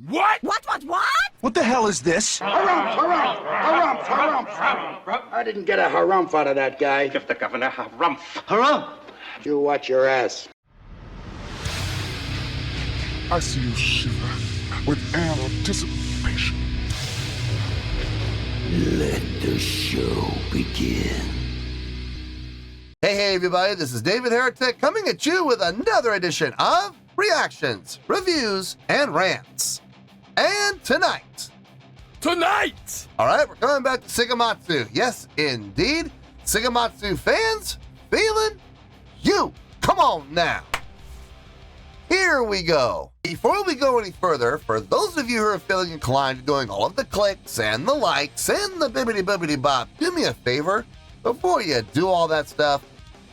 What? What? What the hell is this? Harumph. I didn't get a harumph out of that guy. Give the governor harumph. Harumph! You watch your ass. I see you shiver with anticipation. Let the show begin. Hey everybody, this is David Heretic coming at you with another edition of Reactions, Reviews, and Rants. And tonight, alright, we're coming back to Seikima-II. Yes, indeed, Seikima-II Fans Feeling You. Come on now. Here we go. Before we go any further, for those of you who are feeling inclined to doing all of the clicks and the likes and the bibbidi bop, do me a favor. Before you do all that stuff,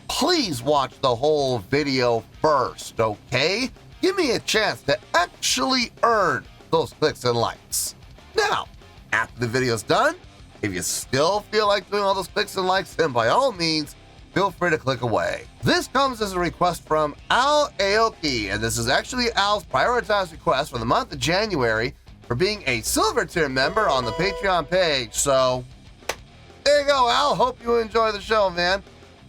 please watch the whole video first, okay? Give me a chance to actually earn those clicks and likes. Now, after the video's done, if you still feel like doing all those clicks and likes, then by all means, feel free to click away. This comes as a request from Al Aoki, and this is actually Al's prioritized request for the month of January for being a silver tier member on the Patreon page. So, there you go, Al. Hope you enjoy the show, man.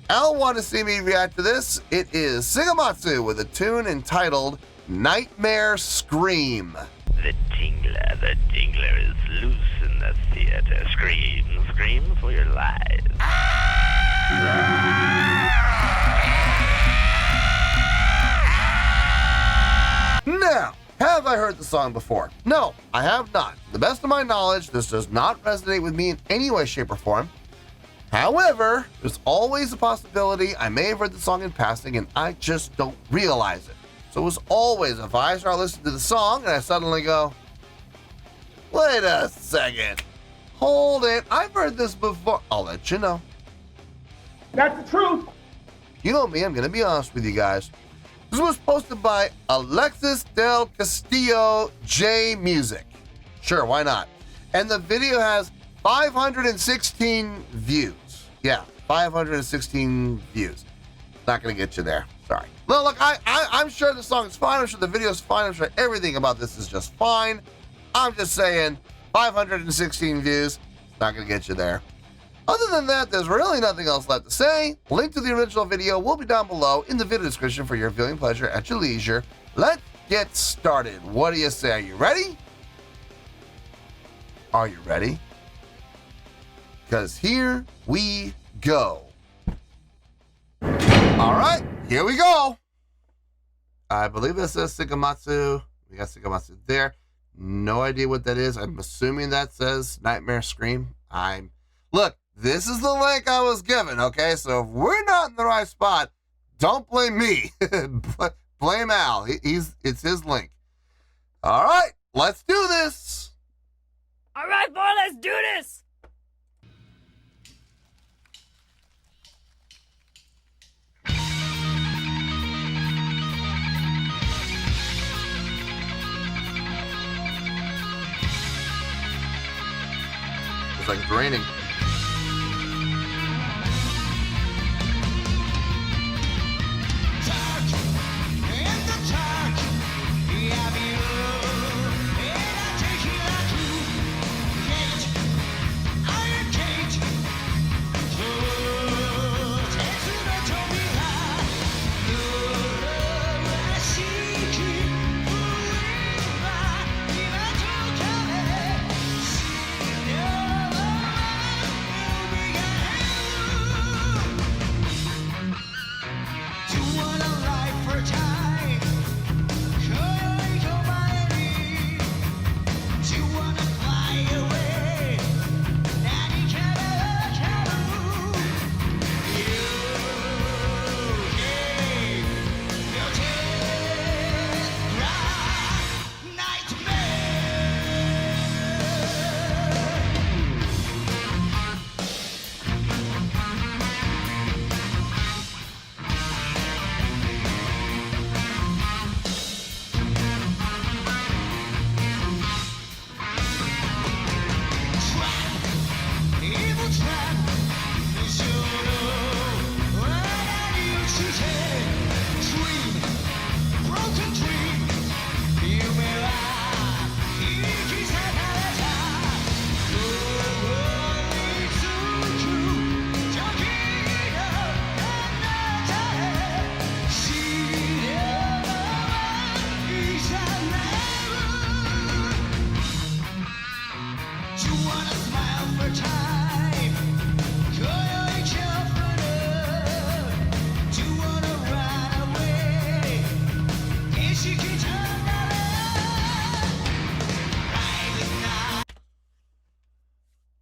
Al wanted to see me react to this. It is Seikima-II with a tune entitled Nightmare Scream. The Tingler is loose in the theater. Scream for your lives. Now, have I heard the song before? No, I have not. To the best of my knowledge, this does not resonate with me in any way, shape, or form. However, there's always a possibility I may have heard the song in passing and I just don't realize it. So as always, if I start listening to the song and I suddenly go, wait a second, hold it, I've heard this before, I'll let you know. That's the truth. You know me, I'm gonna be honest with you guys. This was posted by Alexis Del Castillo J Music. Sure, why not? And the video has 516 views. Yeah, 516 views. Not gonna get you there. Sorry. No, look, I'm sure the song is fine. I'm sure the video is fine. I'm sure everything about this is just fine. I'm just saying, 516 views. Not gonna get you there. Other than that, there's really nothing else left to say. Link to the original video will be down below in the video description for your viewing pleasure at your leisure. Let's get started. What do you say? Are you ready? Are you ready? Because here we go. All right, here we go. I believe this says Seikima-II. We got Seikima-II there. No idea what that is. I'm assuming that says Nightmare Scream. Look, this is the link I was given, okay? So if we're not in the right spot, don't blame me. Blame Al. It's his link. All right, let's do this. All right, boy, let's do this. It's like it's raining.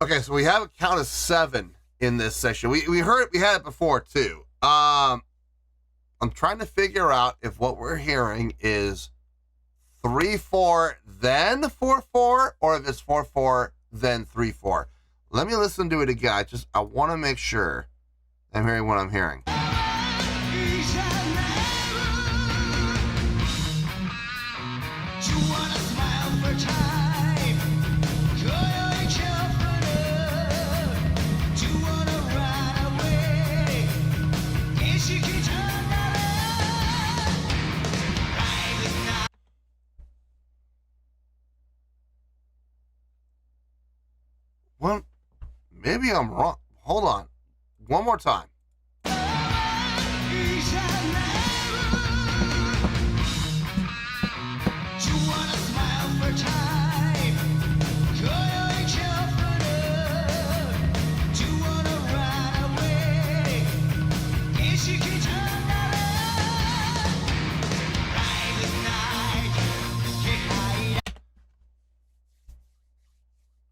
Okay, so we have a count of 7 in this session. We had it before too. I'm trying to figure out if what we're hearing is 3/4 then 4/4, or if it's 4/4 then 3/4. Let me listen to it again. I want to make sure I'm hearing what I'm hearing. Well, maybe I'm wrong. Hold on. One more time.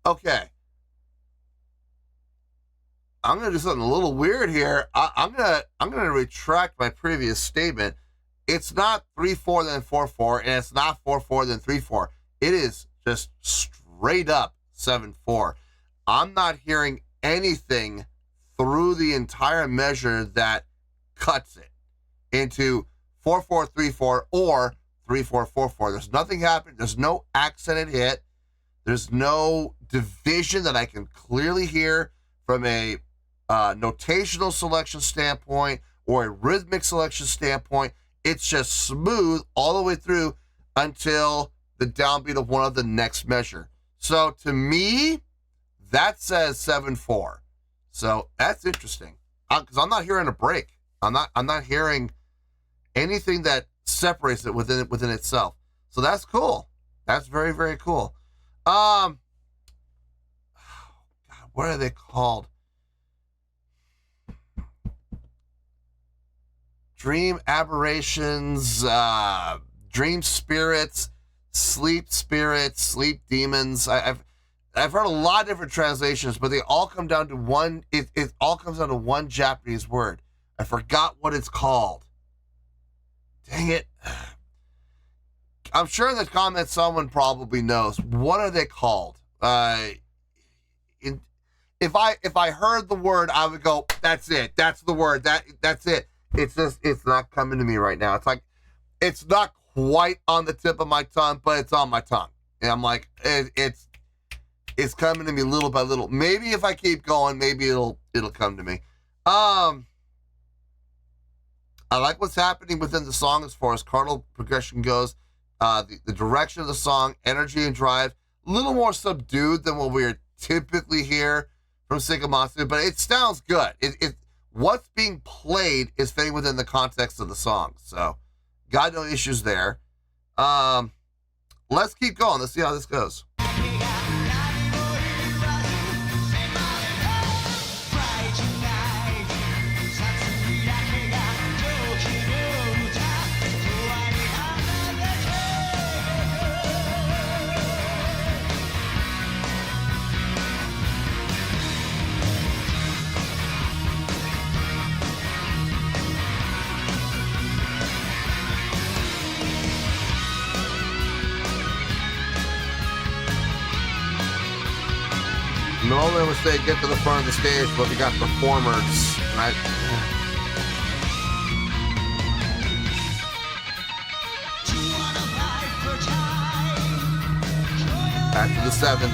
Okay. I'm gonna do something a little weird here. I'm gonna retract my previous statement. It's not 3/4 then 4/4, and it's not 4/4 then 3/4. It is just straight up 7/4. I'm not hearing anything through the entire measure that cuts it into 4/4 3/4 or 3/4 4/4. There's nothing happening. There's no accented hit. There's no division that I can clearly hear from a notational selection standpoint or a rhythmic selection standpoint. It's just smooth all the way through until the downbeat of one of the next measure. So to me, that says 7/4. So that's interesting because I'm not hearing a break. I'm not hearing anything that separates it within itself. So that's cool. That's very, very cool. God, what are they called? Dream aberrations, dream spirits, sleep demons. I've heard a lot of different translations, but they all come down to one. It all comes down to one Japanese word. I forgot what it's called. Dang it. I'm sure in the comments someone probably knows. What are they called? If I heard the word, I would go, that's it. That's the word. That's it. It's not coming to me right now. It's like, it's not quite on the tip of my tongue, but it's on my tongue. And I'm like, it's coming to me little by little. Maybe if I keep going, maybe it'll come to me. I like what's happening within the song as far as chordal progression goes. The direction of the song, energy and drive, a little more subdued than what we typically hear from Seikima-II, but it sounds good. What's being played is fitting within the context of the song. So, got no issues there. Let's keep going. Let's see how this goes. Normally I would say get to the front of the stage, but we got performers. Right? Back to the 7.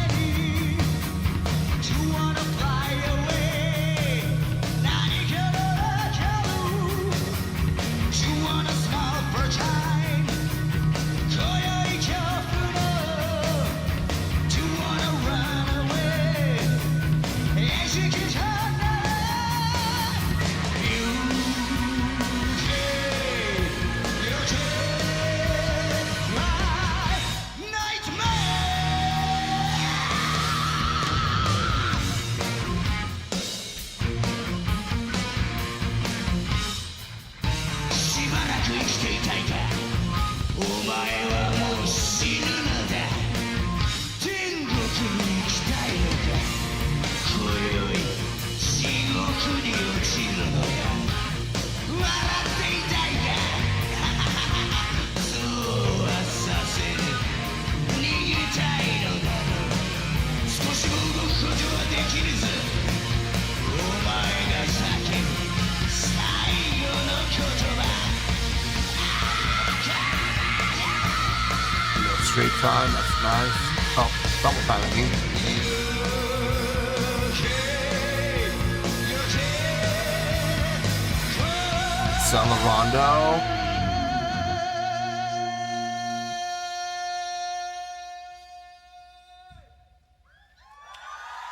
time. That's nice. Oh, double time, I mean. Celerando.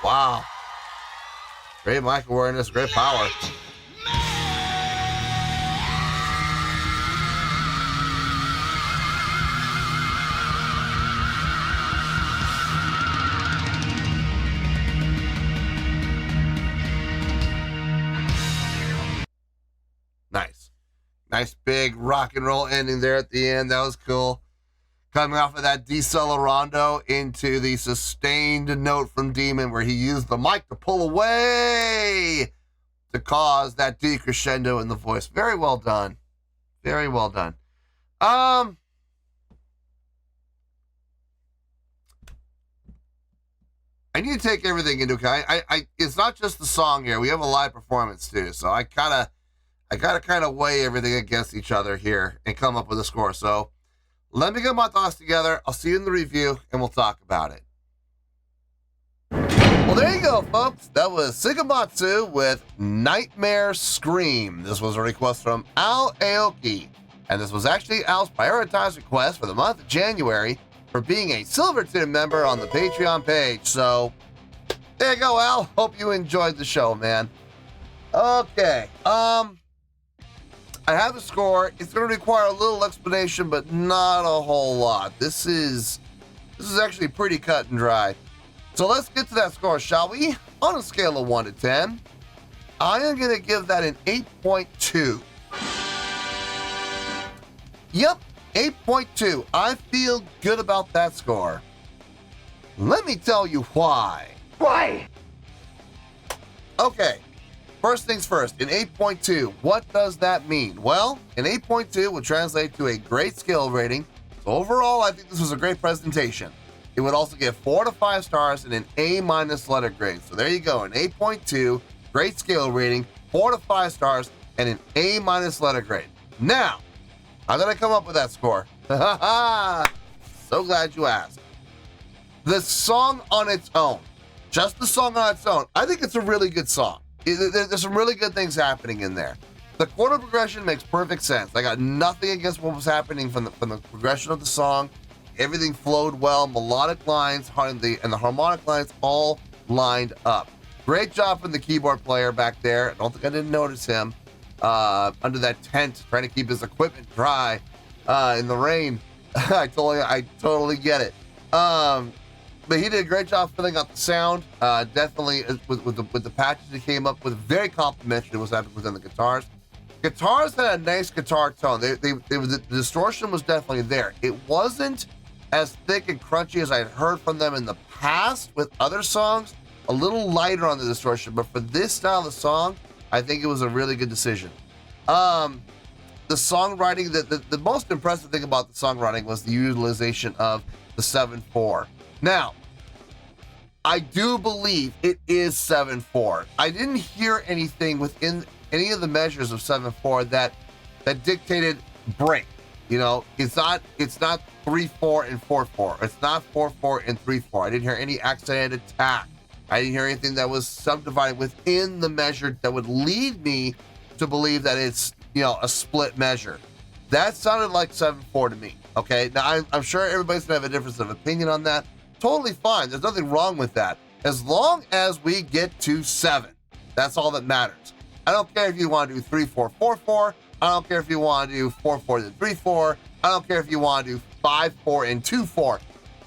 Wow. Great mic awareness, great power. Nice. Nice big rock and roll ending there at the end. That was cool. Coming off of that Decelerando into the sustained note from Demon where he used the mic to pull away to cause that decrescendo in the voice. Very well done. Very well done. I need to take everything into account. It's not just the song here. We have a live performance too. So I gotta kind of weigh everything against each other here and come up with a score. So let me get my thoughts together. I'll see you in the review, and we'll talk about it. Well, there you go, folks. That was Seikima-II with Nightmare Scream. This was a request from Al Aoki, and this was actually Al's prioritized request for the month of January for being a Silver Tier member on the Patreon page. So, there you go, Al. Hope you enjoyed the show, man. Okay, I have a score. It's going to require a little explanation, but not a whole lot. This is actually pretty cut and dry. So let's get to that score, shall we? On a scale of 1 to 10, I am going to give that an 8.2. Yep, 8.2. I feel good about that score. Let me tell you why. Why? Okay. First things first, in 8.2, what does that mean? Well, an 8.2 would translate to a great skill rating. So overall, I think this was a great presentation. It would also get 4 to 5 stars and an A- letter grade. So there you go, an 8.2, great skill rating, 4 to 5 stars, and an A- letter grade. Now, how did I come up with that score? So glad you asked. The song on its own, just the song on its own, I think it's a really good song. There's some really good things happening in there. The chord progression makes perfect sense. I got nothing against what was happening from the progression of the song. Everything flowed well. Melodic lines and the harmonic lines all lined up. Great job from the keyboard player back there. I don't think I didn't notice him under that tent trying to keep his equipment dry in the rain. I totally get it. But he did a great job filling out the sound. Definitely with the patches he came up with, very complimentary to what's happening within the guitars. Guitars had a nice guitar tone. The distortion was definitely there. It wasn't as thick and crunchy as I had heard from them in the past with other songs. A little lighter on the distortion, but for this style of song, I think it was a really good decision. The songwriting, the most impressive thing about the songwriting was the utilization of the 7/4. Now, I do believe it is 7/4. I didn't hear anything within any of the measures of 7/4 that dictated break. You know, it's not 3/4 and 4/4. It's not 4/4 and 3/4. I didn't hear any accented attack. I didn't hear anything that was subdivided within the measure that would lead me to believe that it's, you know, a split measure. That sounded like 7/4 to me. Okay, now I'm sure everybody's gonna have a difference of opinion on that. Totally fine. There's nothing wrong with that. As long as we get to 7, that's all that matters. I don't care if you want to do 3/4, 4/4. I don't care if you want to do 4/4 then 3/4. I don't care if you want to do 5/4 and 2/4.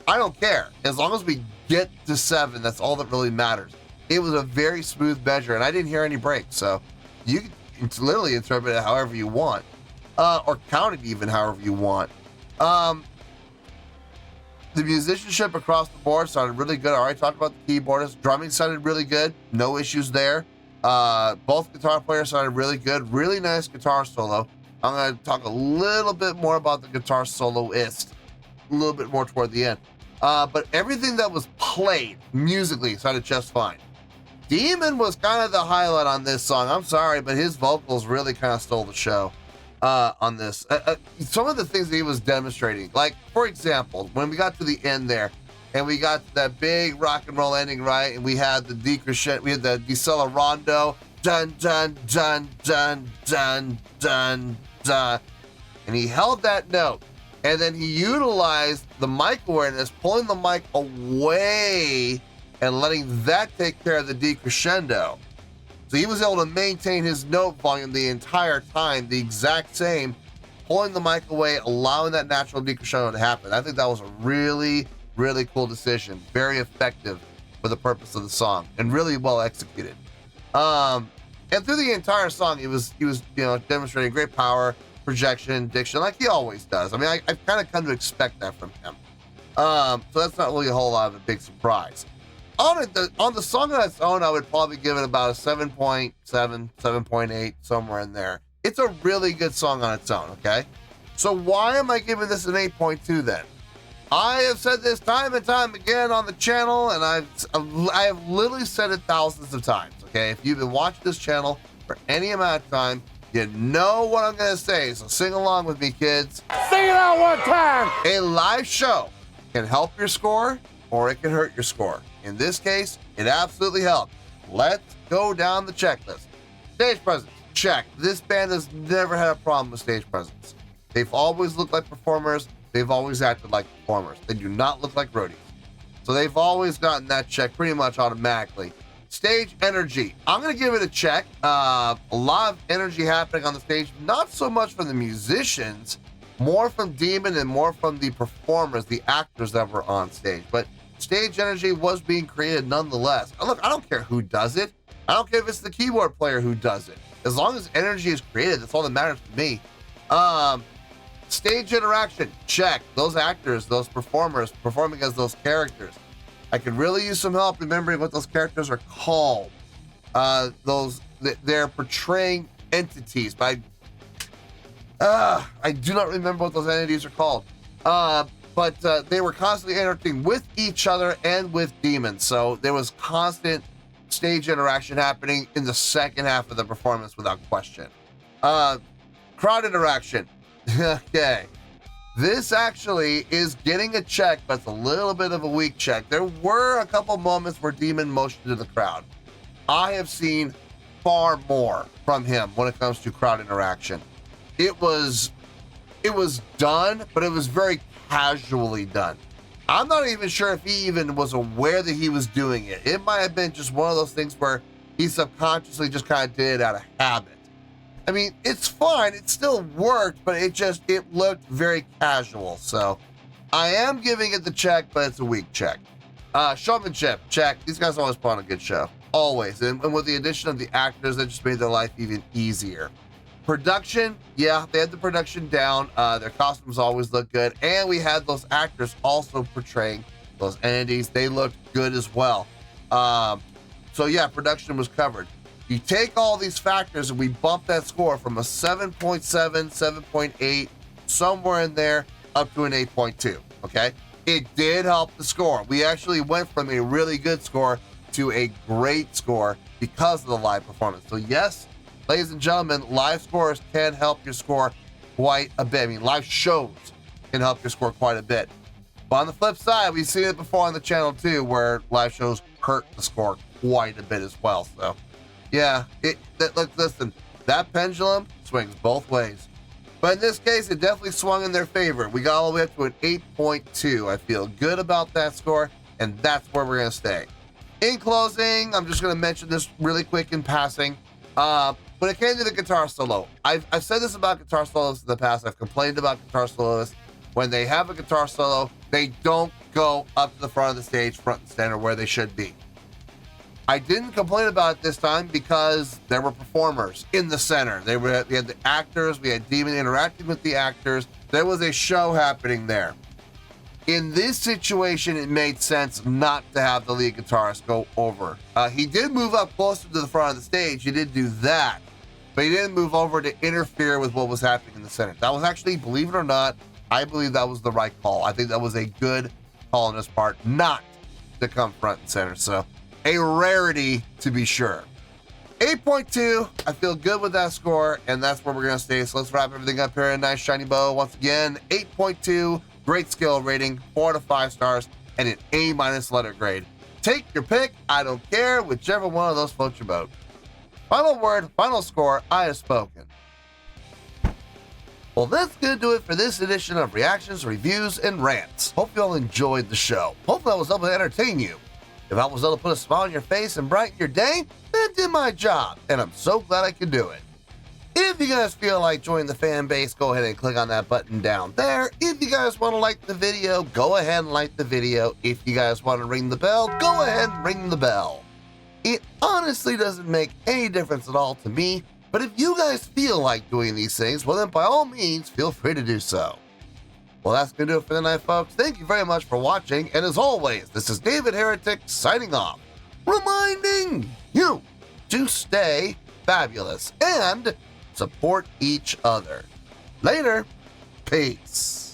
I don't care. As long as we get to 7, that's all that really matters. It was a very smooth measure, and I didn't hear any breaks. So you can literally interpret it however you want, or count it even however you want. The musicianship across the board sounded really good. I already talked about the keyboardist. Drumming sounded really good. No issues there. Both guitar players sounded really good. Really nice guitar solo. I'm going to talk a little bit more about the guitar soloist a little bit more toward the end. But everything that was played musically sounded just fine. Demon was kind of the highlight on this song. I'm sorry, but his vocals really kind of stole the show. on this. Some of the things that he was demonstrating, like for example, when we got to the end there, and we got that big rock and roll ending, right? And we had the decrescendo, we had the decelerando, dun dun dun dun dun dun dun, and he held that note, and then he utilized the mic awareness, pulling the mic away and letting that take care of the decrescendo. So he was able to maintain his note volume the entire time, the exact same, pulling the mic away, allowing that natural decrescendo to happen. I think that was a really, really cool decision. Very effective for the purpose of the song, and really well executed. And through the entire song, he was demonstrating great power, projection, diction, like he always does. I mean, I've kind of come to expect that from him. So that's not really a whole lot of a big surprise. On the song on its own, I would probably give it about a 7.7, 7.8, somewhere in there. It's a really good song on its own, okay? So why am I giving this an 8.2 then? I have said this time and time again on the channel, and I have literally said it thousands of times, okay? If you've been watching this channel for any amount of time, you know what I'm going to say, so sing along with me, kids. Sing it out one time. A live show can help your score, or it can hurt your score. In this case, it absolutely helped. Let's go down the checklist. Stage presence, check. This band has never had a problem with stage presence. They've always looked like performers. They've always acted like performers. They do not look like roadies. So they've always gotten that check pretty much automatically. Stage energy, I'm going to give it a check. A lot of energy happening on the stage, not so much from the musicians, more from Demon and more from the performers, the actors that were on stage. But stage energy was being created nonetheless. Look, I don't care who does it. I don't care if it's the keyboard player who does it. As long as energy is created, that's all that matters to me. Stage interaction, check. Those actors, those performers performing as those characters. I could really use some help remembering what those characters are called. They're portraying entities, but I do not remember what those entities are called. But they were constantly interacting with each other and with demons. So there was constant stage interaction happening in the second half of the performance without question. Crowd interaction. Okay. This actually is getting a check, but it's a little bit of a weak check. There were a couple moments where Demon motioned to the crowd. I have seen far more from him when it comes to crowd interaction. It was done, but it was very casually done. I'm not even sure if he even was aware that he was doing it. It might have been just one of those things where he subconsciously just kind of did it out of habit. I mean, it's fine. It still worked, but it looked very casual. So I am giving it the check, but it's a weak check. Showmanship, check. These guys always put on a good show. Always. And with the addition of the actors, that just made their life even easier. Production, yeah, they had the production down. Their costumes always look good. And we had those actors also portraying those entities. They looked good as well. So yeah, production was covered. You take all these factors and we bump that score from a 7.7, 7.8, somewhere in there, up to an 8.2, okay? It did help the score. We actually went from a really good score to a great score because of the live performance. So yes, ladies and gentlemen, live scores can help your score quite a bit. I mean, live shows can help your score quite a bit. But on the flip side, we've seen it before on the channel too, where live shows hurt the score quite a bit as well. So yeah, look, listen, that pendulum swings both ways. But in this case, it definitely swung in their favor. We got all the way up to an 8.2. I feel good about that score, and that's where we're going to stay. In closing, I'm just going to mention this really quick in passing. When it came to the guitar solo, I've said this about guitar solos in the past. I've complained about guitar soloists. When they have a guitar solo, they don't go up to the front of the stage, front and center, where they should be. I didn't complain about it this time because there were performers in the center. We had the actors, we had Demon interacting with the actors. There was a show happening there. In this situation, it made sense not to have the lead guitarist go over. He did move up closer to the front of the stage. He did do that, but he didn't move over to interfere with what was happening in the center. That was actually, believe it or not, I believe that was the right call. I think that was a good call on his part, not to come front and center. So a rarity to be sure. 8.2, I feel good with that score, and that's where we're going to stay. So let's wrap everything up here in a nice shiny bow. Once again, 8.2, great skill rating, 4 to 5 stars, and an A- letter grade. Take your pick, I don't care, whichever one of those floats your boat. Final word, final score, I have spoken. Well, that's going to do it for this edition of Reactions, Reviews, and Rants. Hope you all enjoyed the show. Hopefully I was able to entertain you. If I was able to put a smile on your face and brighten your day, that did my job, and I'm so glad I could do it. If you guys feel like joining the fan base, go ahead and click on that button down there. If you guys want to like the video, go ahead and like the video. If you guys want to ring the bell, go ahead and ring the bell. It honestly doesn't make any difference at all to me, but if you guys feel like doing these things, well then by all means, feel free to do so. Well, that's going to do it for the night, folks. Thank you very much for watching, and as always, this is David Heretic signing off, reminding you to stay fabulous and support each other. Later. Peace.